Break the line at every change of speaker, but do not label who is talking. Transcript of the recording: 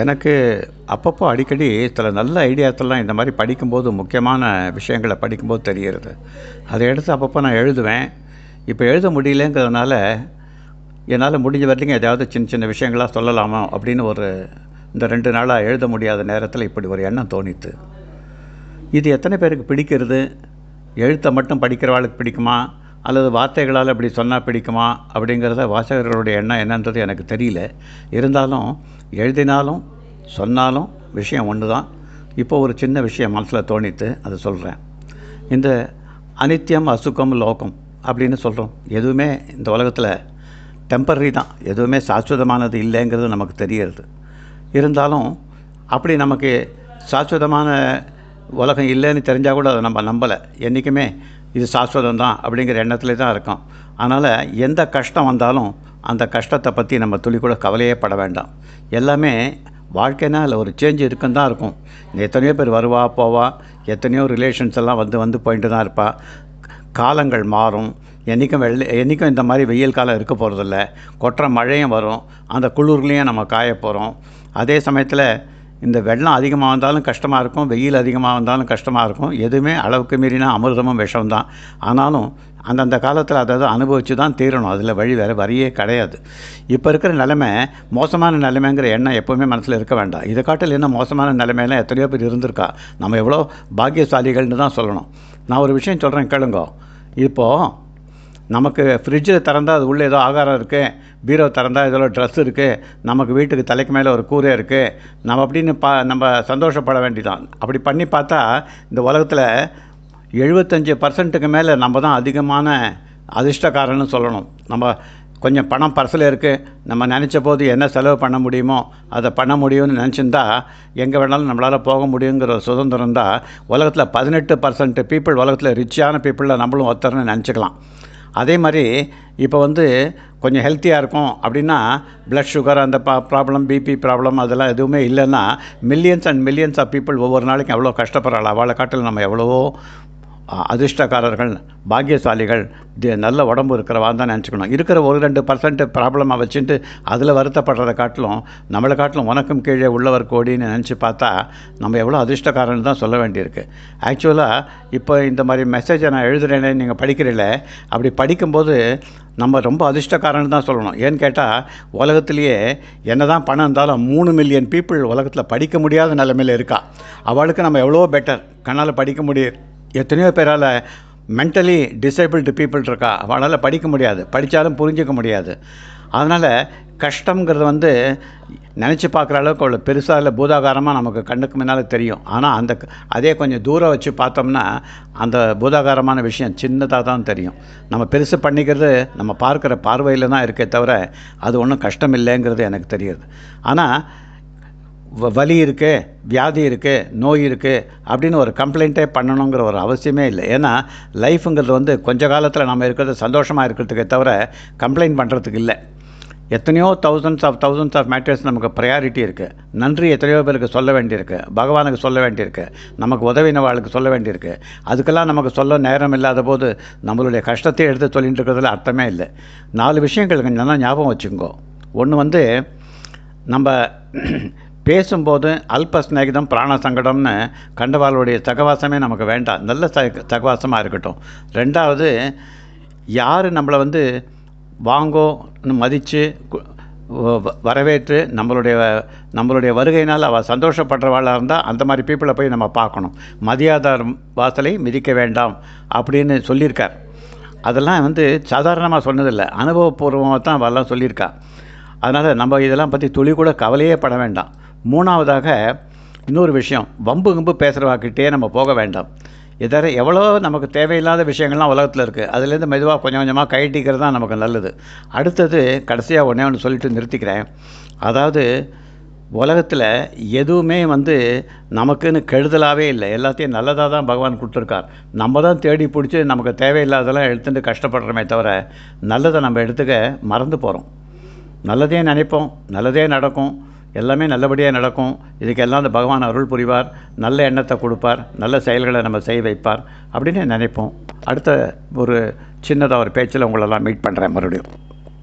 எனக்கு அப்பப்போ அடிக்கடி சில நல்ல ஐடியாத்தெல்லாம் இந்த மாதிரி படிக்கும்போது, முக்கியமான விஷயங்கள படிக்கும்போது தெரிகிறது. அதை எடுத்து அப்பப்போ நான் எழுதுவேன். இப்போ எழுத முடியலங்கிறதுனால, என்னால் முடிஞ்ச வரைக்கும் ஏதாவது சின்ன சின்ன விஷயங்களா சொல்லலாமா அப்படின்னு இந்த 2 நாளா எழுத முடியாத நேரத்தில் இப்படி ஒரு எண்ணம் தோணித்து. இது எத்தனை பேருக்கு பிடிக்கிறது? எழுத்தை மட்டும் படிக்கிறவாளுக்கு பிடிக்குமா? அல்லது வார்த்தைகளால் இப்படி சொன்னால் பிடிக்குமா? அப்படிங்கிறத வாசகர்களுடைய எண்ணம் என்னன்றது எனக்கு தெரியல. இருந்தாலும் எழுதினாலும் சொன்னாலும் விஷயம் ஒன்று தான். இப்போ ஒரு சின்ன விஷயம் மனசில் தோணித்து, அதை சொல்கிறேன். இந்த அனித்தியம் அசுகம் லோகம் அப்படின்னு சொல்கிறோம். எதுவுமே இந்த உலகத்தில் டெம்பரரி தான், எதுவுமே சாஸ்வதமானது இல்லைங்கிறது நமக்கு தெரிகிறது. இருந்தாலும் அப்படி நமக்கு சாஸ்வதமான உலகம் இல்லைன்னு தெரிஞ்சால் கூட அதை நம்ம நம்பலை. என்றைக்குமே இது சாஸ்வதம் தான் அப்படிங்கிற எண்ணத்துல தான் இருக்கோம். அதனால் எந்த கஷ்டம் வந்தாலும் அந்த கஷ்டத்தை பற்றி நம்ம துளி கூட கவலையே பட வேண்டாம். எல்லாமே வாழ்க்கைனா அதில் ஒரு சேஞ்ச் இருக்குன்னு தான் இருக்கும். எத்தனையோ பேர் வருவா போவா, எத்தனையோ ரிலேஷன்ஸ் எல்லாம் வந்து போயிட்டு தான் இருப்பா. காலங்கள் மாறும். என்றைக்கும் இந்த மாதிரி வெயில் காலம் இருக்க போகிறதில்ல. கொட்டுற மழையும் வரும், அந்த குளிர்லேயும் நம்ம காய போகிறோம். அதே சமயத்தில் இந்த வெள்ளம் அதிகமாக வந்தாலும் கஷ்டமாக இருக்கும், வெயில் அதிகமாக வந்தாலும் கஷ்டமாக இருக்கும். எதுவுமே அளவுக்கு மீறினா அமிர்தமும் விஷம்தான். ஆனாலும் அந்தந்த காலத்தில் அதை அனுபவித்து தான் தீரணும். அதில் வேறு வழியே கிடையாது. இப்போ இருக்கிற நிலைமை மோசமான நிலைமைங்கிற எண்ணம் எப்போவுமே மனசில் இருக்க வேண்டாம். இதை காட்டில் என்ன மோசமான நிலைமையெல்லாம் எத்தனையோ பேர் இருந்திருக்கா. நம்ம எவ்வளோ பாக்கியசாலிகள்னு தான் சொல்லணும். நான் ஒரு விஷயம் சொல்கிறேன் கேளுங்க. இப்போது நமக்கு ஃப்ரிட்ஜில் திறந்தால் அது உள்ளே ஏதோ ஆகாரம் இருக்குது, பீரோ திறந்தால் ஏதோ ட்ரெஸ் இருக்குது, நமக்கு வீட்டுக்கு தலைக்கு மேலே ஒரு கூரை இருக்குது, நம்ம அப்படின்னு நம்ம சந்தோஷப்பட வேண்டிதான். அப்படி பண்ணி பார்த்தா இந்த உலகத்தில் 75% மேலே நம்ம தான் அதிகமான அதிர்ஷ்டக்காரன்னு சொல்லணும். நம்ம கொஞ்சம் பணம் பர்ஸில் இருக்குது, நம்ம நினச்ச போது என்ன செலவு பண்ண முடியுமோ அதை பண்ண முடியும்னு நினச்சிருந்தா எங்கே வேணாலும் நம்மளால் போக முடியுங்கிற ஒரு சுதந்திரம் தான். உலகத்தில் 18% பீப்புள், உலகத்தில் ரிச்சான பீப்புளில் நம்மளும் ஒருத்தர்னு நினச்சிக்கலாம். அதே மாதிரி இப்போ கொஞ்சம் ஹெல்த்தியாக இருக்கும் அப்படின்னா ப்ளட் சுகர் அந்த ப்ராப்ளம், பிபி ப்ராப்ளம் அதெல்லாம் எதுவுமே இல்லைன்னா millions and millions of people ஒவ்வொரு நாளைக்கும் எவ்வளோ கஷ்டப்படுறாள். அவளை காட்டில் நம்ம எவ்வளவோ அதிர்ஷ்டக்காரர்கள், பாக்கியசாலிகள், நல்ல உடம்பு இருக்கிறவா தான் நினச்சிக்கணும். இருக்கிற 1-2% ப்ராப்ளமாக வச்சுட்டு அதில் வருத்தப்படுறதை காட்டிலும் நம்மளை காட்டிலும் உனக்கும் கீழே உள்ளவர் கோடின்னு நினச்சி பார்த்தா நம்ம எவ்வளோ அதிர்ஷ்டக்காரன்னு தான் சொல்ல வேண்டியிருக்கு. ஆக்சுவலாக இப்போ இந்த மாதிரி மெசேஜை நான் எழுதுகிறேனே, நீங்கள் படிக்கிறீங்கள, அப்படி படிக்கும்போது நம்ம ரொம்ப அதிர்ஷ்டக்காரன்னு தான் சொல்லணும். ஏன்னு கேட்டால் உலகத்திலேயே என்ன தான் பணம் இருந்தாலும் 3 மில்லியன் பீப்புள் உலகத்தில் படிக்க முடியாத நிலைமையில் இருக்கா. அவளுக்கு நம்ம எவ்வளோ பெட்டர், கண்ணால் படிக்க முடியும். எத்தனையோ பேரால் மென்டலி டிசேபிள்டு பீப்புள் இருக்கா, அவளால் படிக்க முடியாது, படித்தாலும் புரிஞ்சிக்க முடியாது. அதனால் கஷ்டங்கிறது நினச்சி பார்க்குற அளவுக்கு அவ்வளோ பெருசாக இல்லை, பூதாகாரமாக நமக்கு கண்ணுக்கு முன்னால் தெரியும். ஆனால் அதே கொஞ்சம் தூரம் வச்சு பார்த்தோம்னா அந்த பூதாகாரமான விஷயம் சின்னதாக தான் தெரியும். நம்ம பெருசு பண்ணிக்கிறது நம்ம பார்க்குற பார்வையில் தான் இருக்கே தவிர அது ஒன்றும் கஷ்டம் இல்லைங்கிறது எனக்கு தெரியுது. ஆனால் வலி இருக்குது, வியாதி இருக்குது, நோய் இருக்குது அப்படின்னு ஒரு கம்ப்ளைண்ட்டே பண்ணணுங்கிற ஒரு அவசியமே இல்லை. ஏன்னா லைஃபுங்கிறது கொஞ்ச காலத்தில் நம்ம இருக்கிறது சந்தோஷமாக இருக்கிறதுக்கே தவிர கம்ப்ளைண்ட் பண்ணுறதுக்கு இல்லை. எத்தனையோ தௌசண்ட்ஸ் ஆஃப் மேட்டர்ஸ் நமக்கு ப்ரையாரிட்டி இருக்குது. நன்றி எத்தனையோ பேருக்கு சொல்ல வேண்டியிருக்கு, பகவானுக்கு சொல்ல வேண்டியிருக்கு, நமக்கு உதவினவாளுக்கு சொல்ல வேண்டியிருக்கு. அதுக்கெல்லாம் நமக்கு சொல்ல நேரம் இல்லாத போது நம்மளுடைய கஷ்டத்தை எடுத்து சொல்லிட்டு இருக்கிறதுல அர்த்தமே இல்லை. 4 விஷயங்கள் நல்லா ஞாபகம் வச்சுக்கோ. ஒன்று நம்ம பேசும்போது அல்ப ஸ்நேகிதம் பிராண சங்கடம்னு கண்டவாளுடைய சகவாசமே நமக்கு வேண்டாம், நல்ல சகவாசமாக இருக்கட்டும். 2வது, யார் நம்மளை வாங்கோன்னு மதித்து வரவேற்று நம்மளுடைய வருகையினால் அவள் சந்தோஷப்படுறவாளாக இருந்தால் அந்த மாதிரி பீப்புளை போய் நம்ம பார்க்கணும். மதியாதார் வாசலை மிதிக்க வேண்டாம் அப்படின்னு சொல்லியிருக்கார். அதெல்லாம் சாதாரணமாக சொன்னதில்லை, அனுபவபூர்வமாக தான் அவெல்லாம் சொல்லியிருக்கா. அதனால் நம்ம இதெல்லாம் பற்றி துளி கூட கவலையே பட வேண்டாம். 3வதாக இன்னொரு விஷயம், வம்பு பேசுகிறவாக்கிட்டே நம்ம போக வேண்டாம். எவ்வளோ நமக்கு தேவையில்லாத விஷயங்கள்லாம் உலகத்தில் இருக்குது, அதுலேருந்து மெதுவாக கொஞ்சம் கொஞ்சமாக கைட்டிக்கிறது தான் நமக்கு நல்லது. அடுத்தது கடைசியாக ஒன்று சொல்லிட்டு நிறுத்திக்கிறேன். அதாவது உலகத்தில் எதுவுமே நமக்குன்னு கெடுதலாகவே இல்லை, எல்லாத்தையும் நல்லதாக தான் பகவான் கொடுத்துருக்கார். நம்ம தான் தேடி பிடிச்சி நமக்கு தேவையில்லாதெல்லாம் எடுத்துகிட்டு கஷ்டப்படுறோமே தவிர நல்லதை நம்ம எடுத்துக்க மறந்து போகிறோம். நல்லதே நினைப்போம், நல்லதே நடக்கும், எல்லாமே நல்லபடியாக நடக்கும். இதுக்கெல்லாம் அந்த பகவான் அருள் புரிவார், நல்ல எண்ணத்தை கொடுப்பார், நல்ல செயல்களை நம்ம செய்ய வைப்பார் அப்படின்னு நினைப்போம். அடுத்த ஒரு சின்னதாக ஒரு பேச்சில் உங்களெல்லாம் மீட் பண்ணுறேன் மறுபடியும்.